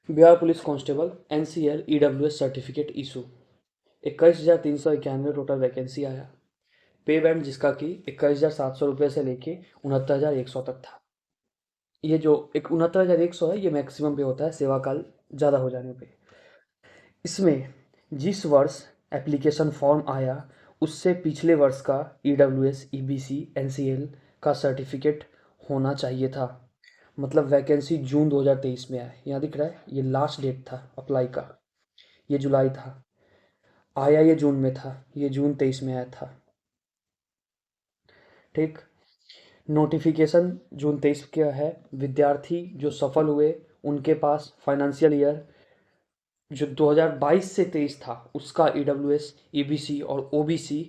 Bihar police constable NCL EWS certificate issue 21,391 total vacancy आया। पे band जिसका कि 21,700 रुपये से लेके 69,100 तक था। ये जो 69,100 है ये मैक्सिमम पे होता है सेवा काल ज़्यादा हो जाने पे। इसमें जिस वर्ष एप्लीकेशन फॉर्म आया उससे पिछले वर्ष का EWS EBC NCL का सर्टिफिकेट होना चाहिए था। मतलब वैकेंसी जून 2023 में आया, यहाँ दिख रहा है ये लास्ट डेट था अप्लाई का। ये जुलाई था, आया ये जून में था, ये जून 23 में आया था। ठीक। नोटिफिकेशन जून 23 का है। विद्यार्थी जो सफल हुए उनके पास फाइनेंशियल ईयर जो 2022 से 23 था उसका EWS EBC और OBC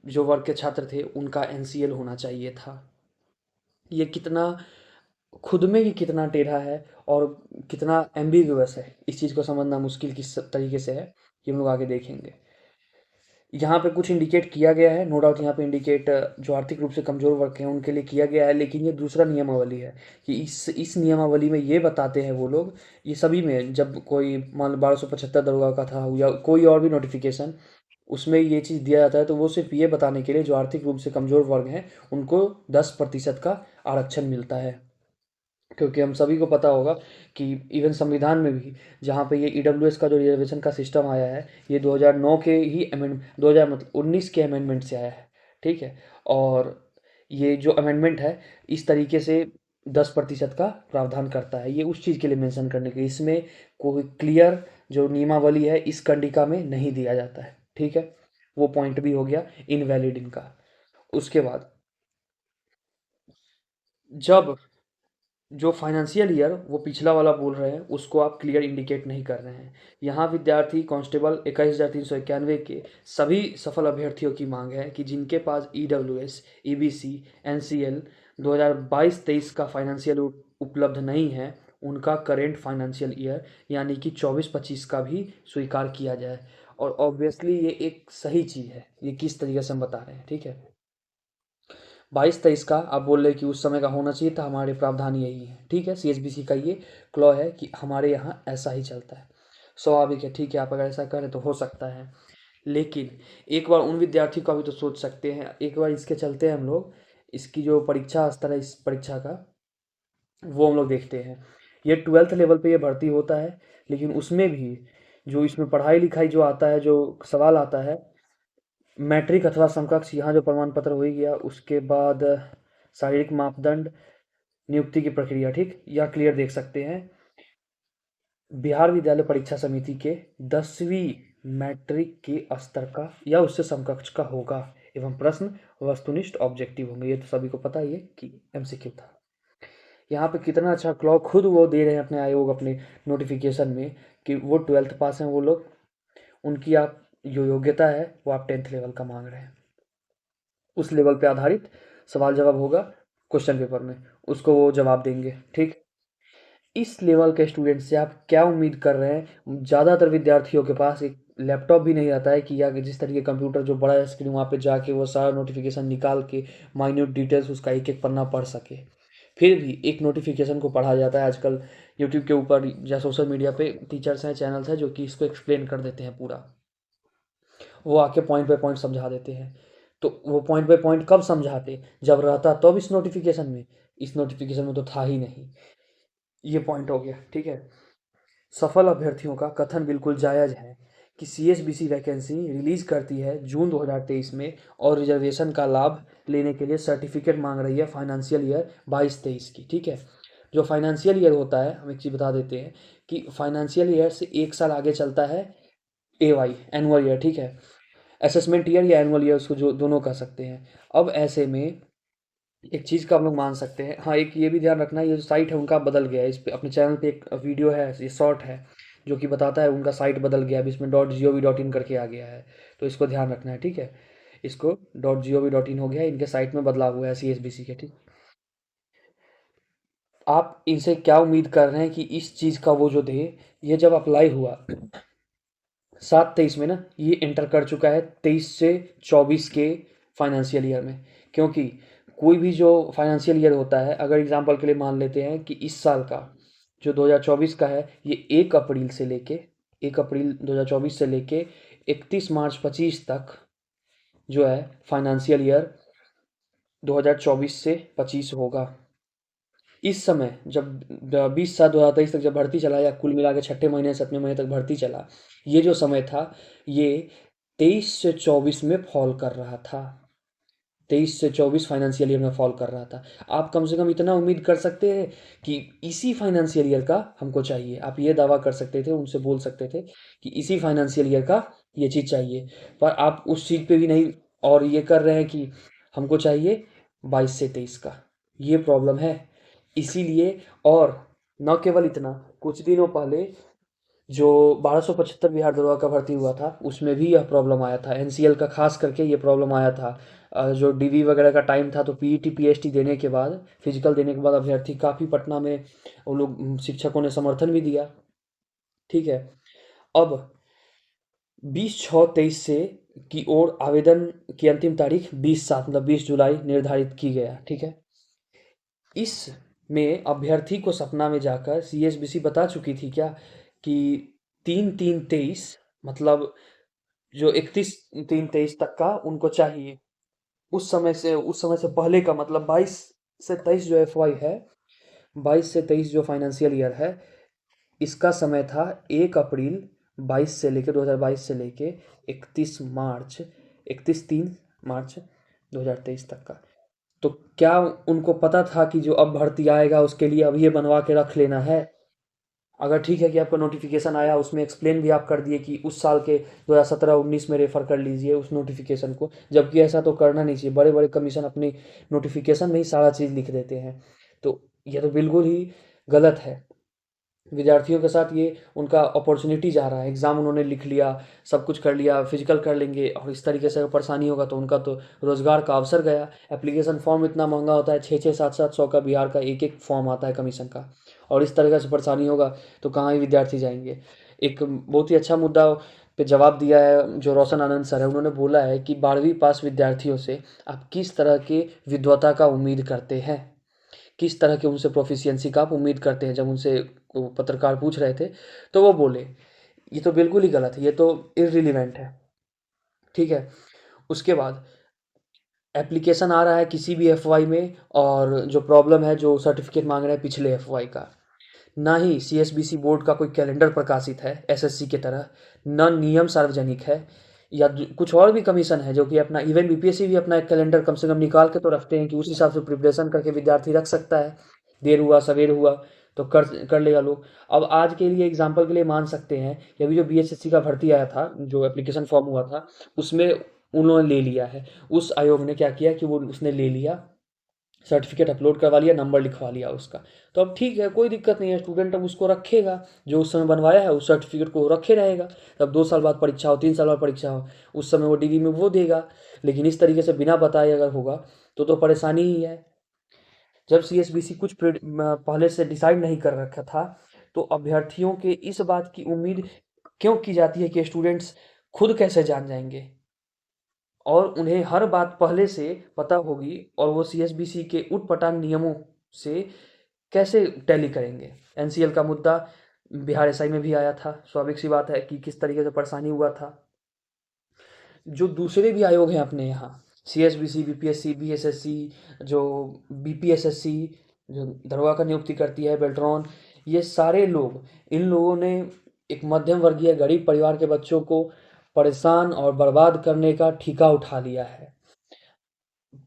जो वर्ग के छात्र थे उनका NCL होना चाहिए था। ये कितना खुद में ही कितना टेढ़ा है और कितना एम्बिगुअस है, इस चीज़ को समझना मुश्किल किस तरीके से है ये हम लोग आगे देखेंगे। यहाँ पे कुछ इंडिकेट किया गया है, नो डाउट यहाँ पे इंडिकेट जो आर्थिक रूप से कमज़ोर वर्ग हैं उनके लिए किया गया है, लेकिन ये दूसरा नियमावली है कि इस नियमावली में ये बताते हैं वो लोग, ये सभी में जब कोई मान लो 1275 दरोगा का था या कोई और भी नोटिफिकेशन उसमें ये चीज़ दिया जाता है तो वो सिर्फ ये बताने के लिए जो आर्थिक रूप से कमज़ोर वर्ग हैं उनको 10% का आरक्षण मिलता है। क्योंकि हम सभी को पता होगा कि इवन संविधान में भी जहाँ पे ये EWS का जो रिजर्वेशन का सिस्टम आया है ये 2009 के ही अमेंड 2000 मतलब 19 के अमेंडमेंट से आया है। ठीक है। और ये जो अमेंडमेंट है इस तरीके से 10% का प्रावधान करता है, ये उस चीज़ के लिए मेंशन करने के लिए इसमें कोई क्लियर जो नियमावली है इस कंडिका में नहीं दिया जाता है। ठीक है। वो पॉइंट भी हो गया इनवैलिड इनका। उसके बाद जब जो फाइनेंशियल ईयर वो पिछला वाला बोल रहे हैं उसको आप क्लियर इंडिकेट नहीं कर रहे हैं। यहाँ विद्यार्थी कांस्टेबल 21,391 के सभी सफल अभ्यर्थियों की मांग है कि जिनके पास EWS EBC NCL 2022-23 का फाइनेंशियल उपलब्ध नहीं है उनका करेंट फाइनेंशियल ईयर यानी कि 24-25 का भी स्वीकार किया जाए। और ऑब्वियसली ये एक सही चीज़ है, ये किस तरीके से हम बता रहे हैं। ठीक है। 22-23 का आप बोल रहे कि उस समय का होना चाहिए था, हमारे प्रावधान यही है। ठीक है। CHBC का ये क्लॉ है कि हमारे यहाँ ऐसा ही चलता है, स्वाभाविक है। ठीक है। आप अगर ऐसा करें तो हो सकता है, लेकिन एक बार उन विद्यार्थियों का भी तो सोच सकते हैं। एक बार इसके चलते हैं हम लोग इसकी जो परीक्षा स्तर है इस परीक्षा का वो हम लोग देखते हैं। ये 12th लेवल पे ये भर्ती होता है, लेकिन उसमें भी जो इसमें पढ़ाई लिखाई जो आता है जो सवाल आता है मैट्रिक अथवा समकक्ष यहाँ जो प्रमाण पत्र हो ही गया। उसके बाद शारीरिक मापदंड, नियुक्ति की प्रक्रिया। ठीक, यह क्लियर देख सकते हैं। बिहार विद्यालय परीक्षा समिति के 10वीं मैट्रिक के स्तर का या उससे समकक्ष का होगा एवं प्रश्न वस्तुनिष्ठ ऑब्जेक्टिव होंगे। ये तो सभी को पता ही है कि MCQ था। यहाँ पे कितना अच्छा क्लॉ खुद वो दे रहे हैं अपने आयोग अपने नोटिफिकेशन में कि वो 12th पास हैं वो लोग, उनकी आप जो योग्यता है वो आप 10th लेवल का मांग रहे हैं। उस लेवल पे आधारित सवाल जवाब होगा क्वेश्चन पेपर में, उसको वो जवाब देंगे। ठीक। इस लेवल के स्टूडेंट से आप क्या उम्मीद कर रहे हैं। ज़्यादातर विद्यार्थियों के पास एक लैपटॉप भी नहीं रहता है कि या जिस तरीके कंप्यूटर जो बड़ा स्क्रीन वहाँ पे जाके वो सारा नोटिफिकेशन निकाल के माइन्यूट डिटेल्स उसका एक एक पन्ना पढ़ सके। फिर भी एक नोटिफिकेशन को पढ़ा जाता है आजकल यूट्यूब के ऊपर या सोशल मीडिया पे टीचर्स हैं, चैनल्स हैं जो कि इसको एक्सप्लेन कर देते हैं पूरा। वो आके पॉइंट बाय पॉइंट समझा देते हैं। तो वो पॉइंट बाय पॉइंट कब समझाते, जब रहता तब इस नोटिफिकेशन में, इस नोटिफिकेशन में तो था ही नहीं। ये पॉइंट हो गया। ठीक है। सफल अभ्यर्थियों का कथन बिल्कुल जायज़ है कि CHBC वैकेंसी रिलीज करती है जून 2023 में और रिजर्वेशन का लाभ लेने के लिए सर्टिफिकेट मांग रही है फाइनेंशियल ईयर 22-23 की। ठीक है। जो फाइनेंशियल ईयर होता है हम एक चीज़ बता देते हैं कि फाइनेंशियल ईयर से एक साल आगे चलता है AY एनुअल ईयर। ठीक है। असेसमेंट ईयर या एनुअल ईयर उसको जो दोनों कह सकते हैं। अब ऐसे में एक चीज़ का हम लोग मान सकते हैं, हाँ एक ये भी ध्यान रखना ये जो साइट है उनका बदल गया है। इस पे अपने चैनल पे एक वीडियो है, ये शॉर्ट है जो कि बताता है उनका साइट बदल गया है, अभी इसमें .gov.in करके आ गया है, तो इसको ध्यान रखना है। ठीक है। इसको .gov.in हो गया है, इनके साइट में बदलाव हुआ है CHBC के। ठीक। आप इनसे क्या उम्मीद कर रहे हैं कि इस चीज़ का वो जो दे, ये जब अप्लाई हुआ 7-23 में ना ये एंटर कर चुका है 23 से 24 के फाइनेंशियल ईयर में। क्योंकि कोई भी जो फाइनेंशियल ईयर होता है, अगर एग्जांपल के लिए मान लेते हैं कि इस साल का जो 2024 का है, ये 1 अप्रैल 2024 से लेके 31 मार्च 25 तक जो है फाइनेंशियल ईयर 2024 से 25 होगा। इस समय जब 20/7 2023 तक जब भर्ती चला, या कुल मिला के छठे महीने 7वें महीने तक भर्ती चला, ये जो समय था ये 23 से 24 में फॉल कर रहा था। 23 से 24 फाइनेंशियल ईयर में फॉल कर रहा था। आप कम से कम इतना उम्मीद कर सकते हैं कि इसी फाइनेंशियल ईयर का हमको चाहिए। आप ये दावा कर सकते थे, उनसे बोल सकते थे कि इसी फाइनेंशियल ईयर का ये चीज़ चाहिए, पर आप उस चीज़ पे भी नहीं, और ये कर रहे हैं कि हमको चाहिए 22 से 23 का। ये प्रॉब्लम है। इसीलिए, और न केवल इतना, कुछ दिनों पहले जो 1275 बिहार दरोगा का भर्ती हुआ था, उसमें भी यह प्रॉब्लम आया था। एनसीएल का खास करके ये प्रॉब्लम आया था। जो डीवी वगैरह का टाइम था, तो पीईटी पीएचटी देने के बाद, फिजिकल देने के बाद अभ्यर्थी काफ़ी पटना में, वो लोग शिक्षकों ने समर्थन भी दिया। ठीक है। अब 20/6/23 से की ओर आवेदन की अंतिम तारीख 20/7 मतलब 20 जुलाई निर्धारित की गया। ठीक है। इसमें अभ्यर्थी को सपना में जाकर सीएसबीसी बता चुकी थी क्या कि 3/3/23 मतलब जो 31/3/23 तक का उनको चाहिए। उस समय से पहले का मतलब 22 से 23 जो एफवाई है, 22 से 23 जो फाइनेंशियल ईयर है, इसका समय था 1 अप्रैल 22 से लेके 2022 से लेके 31 3 मार्च 2023 तक का। तो क्या उनको पता था कि जो अब भर्ती आएगा उसके लिए अब ये बनवा के रख लेना है? अगर ठीक है कि आपका नोटिफिकेशन आया, उसमें एक्सप्लेन भी आप कर दिए कि उस साल के 2017-19 में रेफ़र कर लीजिए उस नोटिफिकेशन को, जबकि ऐसा तो करना नहीं चाहिए। बड़े बड़े कमीशन अपने नोटिफिकेशन में ही सारा चीज़ लिख देते हैं, तो यह तो बिल्कुल ही गलत है। विद्यार्थियों के साथ ये उनका अपॉर्चुनिटी जा रहा है। एग्ज़ाम उन्होंने लिख लिया, सब कुछ कर लिया, फिजिकल कर लेंगे, और इस तरीके से अगर परेशानी होगा तो उनका तो रोज़गार का अवसर गया। एप्लीकेशन फॉर्म इतना महंगा होता है, 6-6 7-7 सौ का बिहार का एक एक फॉर्म आता है कमीशन का, और इस तरीके से परेशानी होगा तो कहाँ ही विद्यार्थी जाएंगे। एक बहुत ही अच्छा मुद्दा पे जवाब दिया है जो रोशन आनंद सर है। उन्होंने बोला है कि 12वीं पास विद्यार्थियों से आप किस तरह के विद्वता का उम्मीद करते हैं, किस तरह के उनसे प्रोफिशिएंसी का आप उम्मीद करते हैं। जब उनसे वो पत्रकार पूछ रहे थे, तो वो बोले ये तो बिल्कुल ही गलत है, ये तो इर्रिलिवेंट है। ठीक है। उसके बाद एप्लीकेशन आ रहा है किसी भी एफवाई में, और जो प्रॉब्लम है, जो सर्टिफिकेट मांग रहे हैं पिछले एफवाई का, ना ही सीएसबीसी बोर्ड का कोई कैलेंडर प्रकाशित है एसएससी के तरह, न नियम सार्वजनिक है, या कुछ और भी कमीशन है जो कि अपना, इवन बीपीएससी भी अपना एक कैलेंडर कम से कम निकाल के तो रखते हैं कि उस हिसाब से प्रिपरेशन करके विद्यार्थी रख सकता है। देर हुआ सवेर हुआ तो कर कर लेगा लोग। अब आज के लिए एग्जाम्पल के लिए मान सकते हैं कि अभी जो बीएसएससी का भर्ती आया था, जो एप्लीकेशन फॉर्म हुआ था, उसमें उन्होंने ले लिया है। उस आयोग ने क्या किया कि वो उसने ले लिया, सर्टिफिकेट अपलोड करवा लिया, नंबर लिखवा लिया उसका। तो अब ठीक है, कोई दिक्कत नहीं है, स्टूडेंट अब उसको रखेगा, जो उस समय बनवाया है उस सर्टिफिकेट को वो रखे रहेगा। तब 2 साल बाद परीक्षा हो, 3 साल बाद परीक्षा हो, उस समय वो डिग्री में वो देगा। लेकिन इस तरीके से बिना बताए अगर होगा तो परेशानी ही है। जब सीएसबीसी कुछ पहले से डिसाइड नहीं कर रखा था, तो अभ्यर्थियों के इस बात की उम्मीद क्यों की जाती है कि स्टूडेंट्स खुद कैसे जान जाएंगे, और उन्हें हर बात पहले से पता होगी, और वो सीएसबीसी के उटपटांग नियमों से कैसे टैली करेंगे। एनसीएल का मुद्दा बिहार एसआई में भी आया था, स्वाभाविक सी बात है कि किस तरीके से परेशानी हुआ था। जो दूसरे भी आयोग हैं अपने यहाँ, सीएसबीसी, बीपीएससी, बीएसएससी, जो बीपीएसएससी, जो दरोगा का नियुक्ति करती है, बेल्ट्रॉन, ये सारे लोग, इन लोगों ने एक मध्यम वर्गीय गरीब परिवार के बच्चों को परेशान और बर्बाद करने का ठेका उठा लिया है।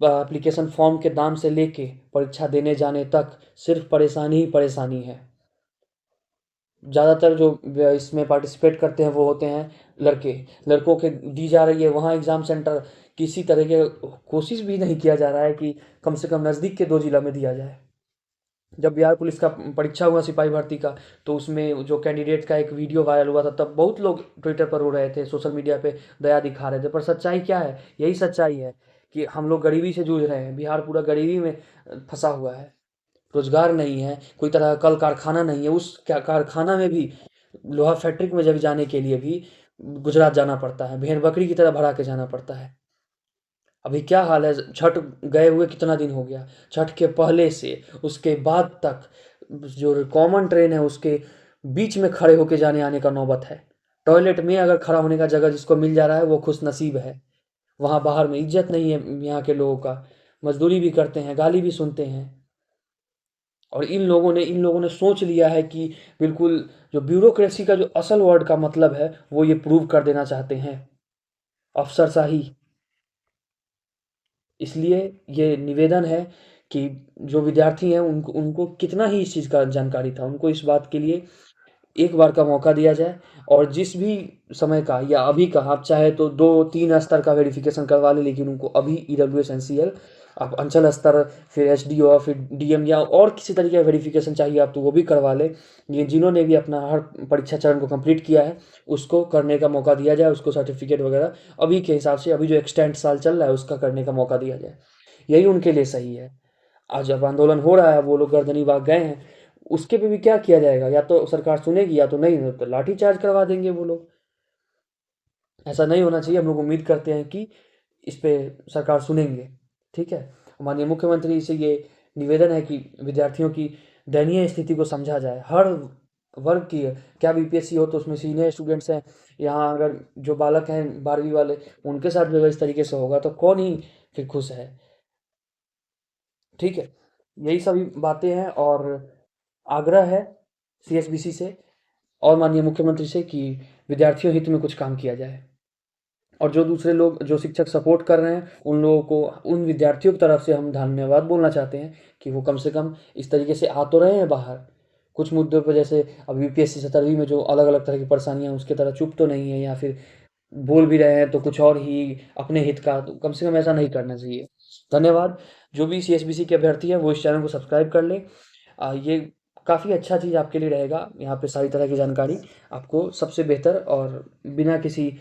एप्लीकेशन फॉर्म के दाम से लेके परीक्षा देने जाने तक सिर्फ परेशानी ही परेशानी है। ज़्यादातर जो इसमें पार्टिसिपेट करते हैं वो होते हैं लड़के। लड़कों के दी जा रही है वहाँ एग्ज़ाम सेंटर, किसी तरह के कोशिश भी नहीं किया जा रहा है कि कम से कम नज़दीक के 2 जिला में दिया जाए। जब बिहार पुलिस का परीक्षा हुआ सिपाही भर्ती का, तो उसमें जो कैंडिडेट का एक वीडियो वायरल हुआ था, तब बहुत लोग ट्विटर पर रो रहे थे, सोशल मीडिया पे दया दिखा रहे थे। पर सच्चाई क्या है? यही सच्चाई है कि हम लोग गरीबी से जूझ रहे हैं। बिहार पूरा गरीबी में फंसा हुआ है। रोजगार नहीं है, कोई तरह का कल कारखाना नहीं है। उस क्या कारखाना में भी, लोहा फैक्ट्री में जब जाने के लिए भी गुजरात जाना पड़ता है, भेड़ बकरी की तरह भरा के जाना पड़ता है। अभी क्या हाल है, छठ गए हुए कितना दिन हो गया, छठ के पहले से उसके बाद तक जो कॉमन ट्रेन है उसके बीच में खड़े होके जाने आने का नौबत है। टॉयलेट में अगर खड़ा होने का जगह जिसको मिल जा रहा है वो खुशनसीब है। वहाँ बाहर में इज्जत नहीं है यहाँ के लोगों का, मजदूरी भी करते हैं, गाली भी सुनते हैं। और इन लोगों ने सोच लिया है कि बिल्कुल जो ब्यूरोक्रेसी का जो असल वर्ड का मतलब है वो ये प्रूव कर देना चाहते हैं, अफसरशाही। इसलिए ये निवेदन है कि जो विद्यार्थी हैं उनको उनको कितना ही इस चीज़ का जानकारी था, उनको इस बात के लिए एक बार का मौका दिया जाए। और जिस भी समय का या अभी का आप चाहे तो 2-3 स्तर का वेरिफिकेशन करवा लें, लेकिन उनको अभी ईडब्ल्यूएस एनसीएल आप अंचल स्तर, फिर एसडीओ, फिर डीएम या और किसी तरीके का वेरिफिकेशन चाहिए आप तो वो भी करवा लें। ये जिन्होंने भी अपना हर परीक्षा चरण को कंप्लीट किया है उसको करने का मौका दिया जाए, उसको सर्टिफिकेट वगैरह अभी के हिसाब से, अभी जो एक्सटेंड साल चल रहा है उसका करने का मौका दिया जाए। यही उनके लिए सही है। आज जब आंदोलन हो रहा है, वो लोग गर्दनी बाग गए हैं, उसके पे भी क्या किया जाएगा? या तो सरकार सुनेगी या तो नहीं, तो लाठी चार्ज करवा देंगे वो लोग। ऐसा नहीं होना चाहिए। हम लोग उम्मीद करते हैं कि इस पे सरकार सुनेंगे। ठीक है, माननीय मुख्यमंत्री से ये निवेदन है कि विद्यार्थियों की दयनीय स्थिति को समझा जाए, हर वर्ग की है। क्या बीपीएससी हो तो उसमें सीनियर स्टूडेंट्स हैं, यहाँ अगर जो बालक हैं 12वीं वाले, उनके साथ भी अगर इस तरीके से होगा तो कौन ही फिर खुश है। ठीक है, यही सभी बातें हैं। और आग्रह है सीएसबीसी से और माननीय मुख्यमंत्री से कि विद्यार्थियों हित में कुछ काम किया जाए। और जो दूसरे लोग जो शिक्षक सपोर्ट कर रहे हैं उन लोगों को, उन विद्यार्थियों की तरफ से हम धन्यवाद बोलना चाहते हैं कि वो कम से कम इस तरीके से आ तो रहे हैं बाहर कुछ मुद्दों पर। जैसे अब यूपीएससी 17वीं में जो अलग अलग तरह की परेशानियां हैं उसके तरह चुप तो नहीं है, या फिर बोल भी रहे हैं तो कुछ और ही अपने हित का, तो कम से कम ऐसा नहीं करना चाहिए। धन्यवाद। जो भी सीएसबीसी के अभ्यर्थी हैं वो इस चैनल को सब्सक्राइब कर लें। ये काफ़ी अच्छा चीज़ आपके लिए रहेगा, यहाँ पे सारी तरह की जानकारी आपको सबसे बेहतर और बिना किसी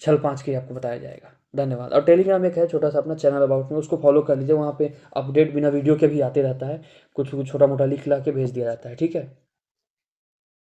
छल पाँच के आपको बताया जाएगा। धन्यवाद। और टेलीग्राम एक है छोटा सा अपना चैनल अबाउट में, उसको फॉलो कर लीजिए, वहाँ पे अपडेट बिना वीडियो के भी आते रहता है, कुछ कुछ छोटा मोटा लिख ला के भेज दिया जाता है। ठीक है।